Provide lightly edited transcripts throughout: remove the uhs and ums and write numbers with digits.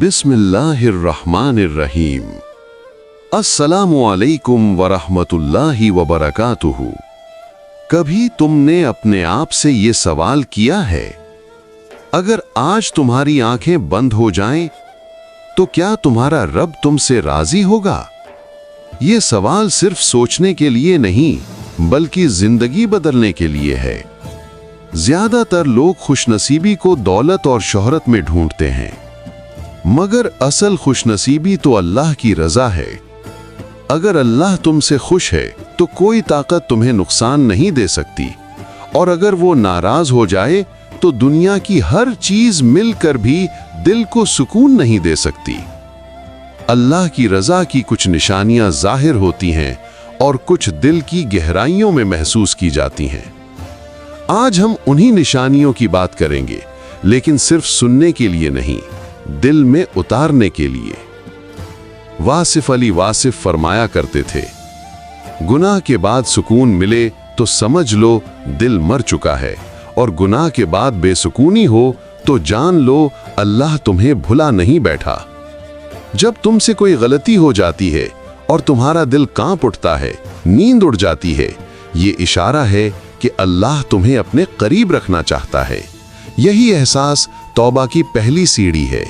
बिस्मिल्लाहिर्रहमानिर्रहीम। अस्सलामु अलैकुम वरहमतुल्लाहि वबरकातुहू। कभी तुमने अपने आप से ये सवाल किया है, अगर आज तुम्हारी आंखें बंद हो जाएं, तो क्या तुम्हारा रब तुमसे राजी होगा? ये सवाल सिर्फ सोचने के लिए नहीं, बल्कि जिंदगी बदलने के लिए है। ज्यादातर लोग खुशनसीबी को दौलत और शोहरत में ढूंढते हैं, मगर असल खुशनसीबी तो अल्लाह की रजा है। अगर अल्लाह तुमसे खुश है तो कोई ताकत तुम्हें नुकसान नहीं दे सकती, और अगर वो नाराज हो जाए तो दुनिया की हर चीज मिलकर भी दिल को सुकून नहीं दे सकती। अल्लाह की रजा की कुछ निशानियां जाहिर होती हैं और कुछ दिल की गहराइयों में महसूस की जाती हैं। आज हम उन्हीं निशानियों की बात करेंगे, लेकिन सिर्फ सुनने के लिए नहीं, दिल में उतारने के लिए। वासिफ अली वासिफ फरमाया करते थे, गुनाह के बाद सुकून मिले तो समझ लो दिल मर चुका है, और गुनाह के बाद बेसुकूनी हो तो जान लो अल्लाह तुम्हें भुला नहीं बैठा। जब तुमसे कोई गलती हो जाती है और तुम्हारा दिल कांप उठता है, नींद उड़ जाती है, ये इशारा है कि अल्लाह तुम्हें अपने करीब रखना चाहता है। यही एहसास तौबा की पहली सीढ़ी है।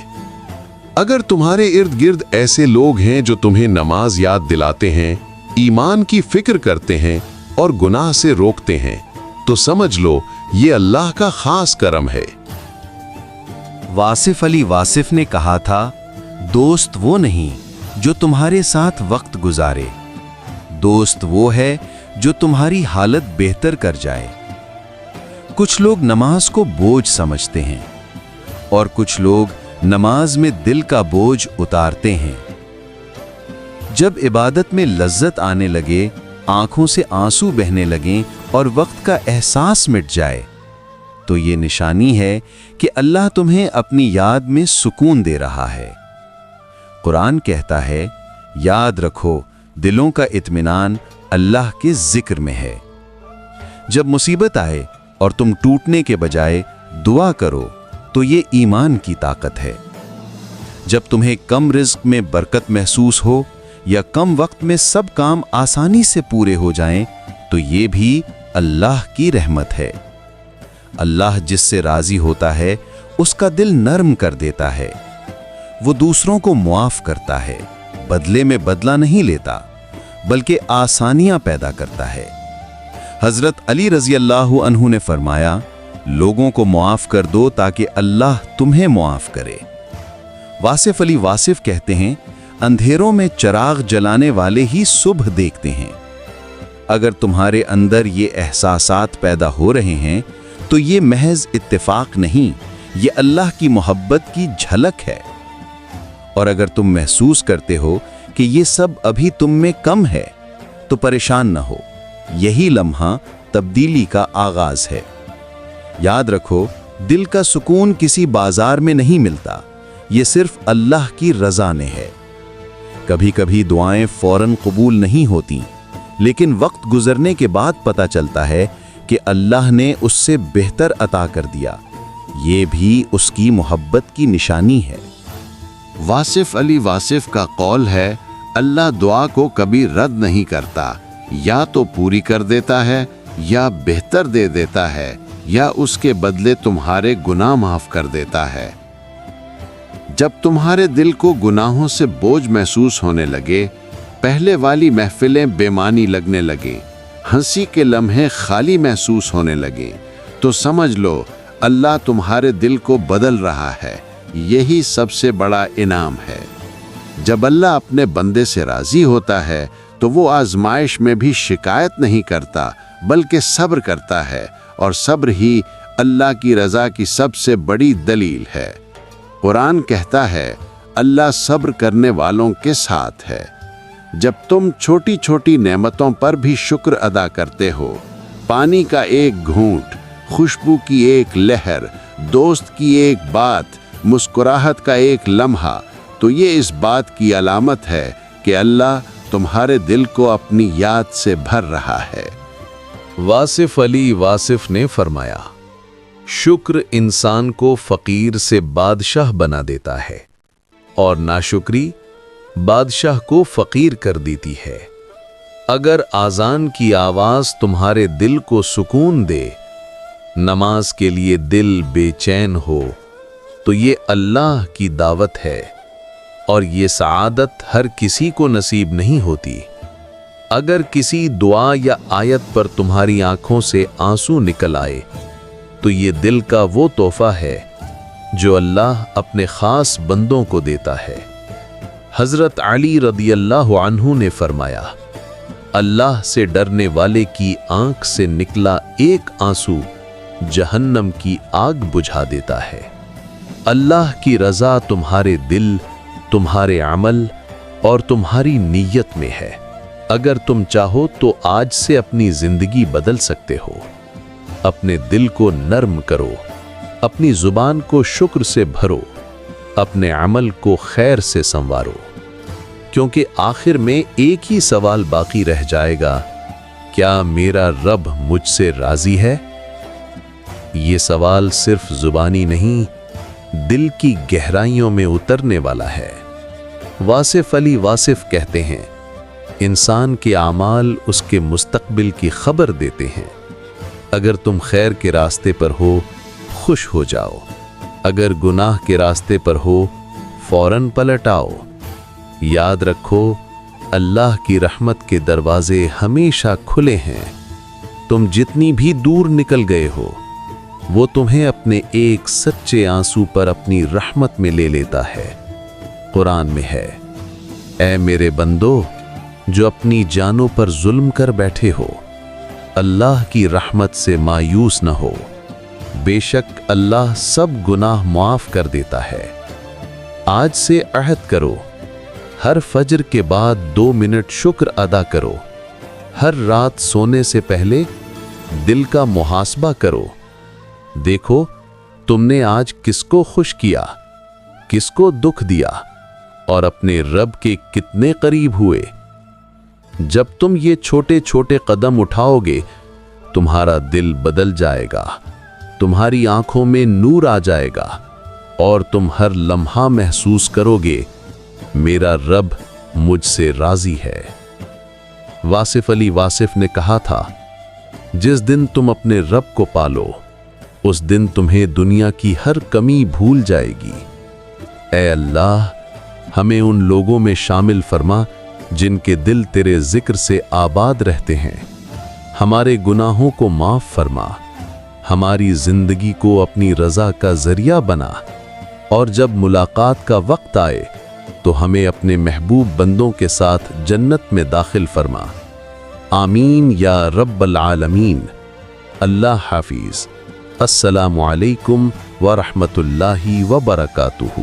अगर तुम्हारे इर्द गिर्द ऐसे लोग हैं जो तुम्हें नमाज याद दिलाते हैं, ईमान की फिक्र करते हैं और गुनाह से रोकते हैं, तो समझ लो ये अल्लाह का खास करम है। वासिफ अली वासिफ ने कहा था, दोस्त वो नहीं जो तुम्हारे साथ वक्त गुजारे, दोस्त वो है जो तुम्हारी हालत बेहतर कर जाए। कुछ लोग नमाज को बोझ समझते हैं और कुछ लोग नमाज में दिल का बोझ उतारते हैं। जब इबादत में लज्जत आने लगे, आंखों से आंसू बहने लगें और वक्त का एहसास मिट जाए, तो ये निशानी है कि अल्लाह तुम्हें अपनी याद में सुकून दे रहा है। कुरान कहता है, याद रखो दिलों का इत्मीनान अल्लाह के जिक्र में है। जब मुसीबत आए और तुम टूटने के बजाय दुआ करो, तो ये ईमान की ताकत है। जब तुम्हें कम रिज्क में बरकत महसूस हो या कम वक्त में सब काम आसानी से पूरे हो जाएं, तो ये भी अल्लाह की रहमत है। अल्लाह जिससे राजी होता है उसका दिल नर्म कर देता है। वो दूसरों को मुआफ करता है, बदले में बदला नहीं लेता, बल्कि आसानियां पैदा करता है। हजरत अली रजी अल्लाह अन्हु ने फरमाया, लोगों को मुआफ कर दो ताकि अल्लाह तुम्हें मुआफ करे। वासिफ अली वासिफ कहते हैं, अंधेरों में चिराग जलाने वाले ही सुबह देखते हैं। अगर तुम्हारे अंदर ये एहसासात पैदा हो रहे हैं, तो ये महज इत्तेफाक नहीं, ये अल्लाह की मोहब्बत की झलक है। और अगर तुम महसूस करते हो कि ये सब अभी तुम में कम है, तो परेशान न हो, यही लम्हा तब्दीली का आगाज है। याद रखो, दिल का सुकून किसी बाजार में नहीं मिलता, ये सिर्फ अल्लाह की रजा ने है। कभी कभी दुआएं फौरन कबूल नहीं होती, लेकिन वक्त गुजरने के बाद पता चलता है कि अल्लाह ने उससे बेहतर अता कर दिया। ये भी उसकी मोहब्बत की निशानी है। वासिफ अली वासिफ का कौल है, अल्लाह दुआ को कभी रद्द नहीं करता, या तो पूरी कर देता है या बेहतर दे देता है, या उसके बदले तुम्हारे गुनाह माफ कर देता है। जब तुम्हारे दिल को गुनाहों से बोझ महसूस होने लगे, पहले वाली महफिलें बेमानी लगने लगे, हंसी के लम्हे खाली महसूस होने लगे, तो समझ लो अल्लाह तुम्हारे दिल को बदल रहा है। यही सबसे बड़ा इनाम है। जब अल्लाह अपने बंदे से राजी होता है, तो वो आजमाइश में भी शिकायत नहीं करता, बल्कि सब्र करता है, और सब्र ही अल्लाह की रजा की सबसे बड़ी दलील है। कुरान कहता है, अल्लाह सब्र करने वालों के साथ है। जब तुम छोटी छोटी नेमतों पर भी शुक्र अदा करते हो, पानी का एक घूंट, खुशबू की एक लहर, दोस्त की एक बात, मुस्कुराहट का एक लम्हा, तो ये इस बात की अलामत है कि अल्लाह तुम्हारे दिल को अपनी याद से भर रहा है। वासिफ अली वासिफ ने फरमाया, शुक्र इंसान को फकीर से बादशाह बना देता है। اور ناشکری بادشاہ کو فقیر کر دیتی ہے۔ اگر آذان کی آواز تمہارے دل کو سکون دے، نماز کے لیے دل بے چین ہو، تو یہ اللہ کی دعوت ہے، اور یہ سعادت ہر کسی کو نصیب نہیں ہوتی۔ اگر کسی دعا یا آیت پر تمہاری آنکھوں سے آنسو نکل آئے تو یہ دل کا وہ تحفہ ہے جو اللہ اپنے خاص بندوں کو دیتا ہے۔ حضرت علی رضی اللہ عنہ نے فرمایا، اللہ سے ڈرنے والے کی آنکھ سے نکلا ایک آنسو جہنم کی آگ بجھا دیتا ہے۔ اللہ کی رضا تمہارے دل، تمہارے عمل اور تمہاری نیت میں ہے۔ اگر تم چاہو تو آج سے اپنی زندگی بدل سکتے ہو۔ اپنے دل کو نرم کرو، اپنی زبان کو شکر سے بھرو، اپنے عمل کو خیر سے سنوارو، کیونکہ آخر میں ایک ہی سوال باقی رہ جائے گا، کیا میرا رب مجھ سے راضی ہے؟ یہ سوال صرف زبانی نہیں، دل کی گہرائیوں میں اترنے والا ہے۔ واصف علی واصف کہتے ہیں، انسان کے اعمال اس کے مستقبل کی خبر دیتے ہیں۔ اگر تم خیر کے راستے پر ہو، خوش ہو جاؤ، اگر گناہ کے راستے پر ہو، فوراً پلٹ آؤ۔ یاد رکھو، اللہ کی رحمت کے دروازے ہمیشہ کھلے ہیں۔ تم جتنی بھی دور نکل گئے ہو، وہ تمہیں اپنے ایک سچے آنسو پر اپنی رحمت میں لے لیتا ہے۔ قرآن میں ہے، اے میرے بندو جو اپنی جانوں پر ظلم کر بیٹھے ہو، اللہ کی رحمت سے مایوس نہ ہو، بے شک اللہ سب گناہ معاف کر دیتا ہے۔ آج سے عہد کرو، ہر فجر کے بعد 2 منٹ شکر ادا کرو۔ ہر رات سونے سے پہلے دل کا محاسبہ کرو، دیکھو تم نے آج کس کو خوش کیا، کس کو دکھ دیا، اور اپنے رب کے کتنے قریب ہوئے۔ جب تم یہ چھوٹے چھوٹے قدم اٹھاؤ گے، تمہارا دل بدل جائے گا، تمہاری آنکھوں میں نور آ جائے گا، اور تم ہر لمحہ محسوس کرو گے، میرا رب مجھ سے راضی ہے۔ واصف علی واصف نے کہا تھا، جس دن تم اپنے رب کو پالو، اس دن تمہیں دنیا کی ہر کمی بھول جائے گی۔ اے اللہ، ہمیں ان لوگوں میں شامل فرما جن کے دل تیرے ذکر سے آباد رہتے ہیں۔ ہمارے گناہوں کو معاف فرما، ہماری زندگی کو اپنی رضا کا ذریعہ بنا، اور جب ملاقات کا وقت آئے تو ہمیں اپنے محبوب بندوں کے ساتھ جنت میں داخل فرما۔ آمین یا رب العالمین۔ اللہ حافظ۔ السلام علیکم ورحمۃ اللہ وبرکاتہ۔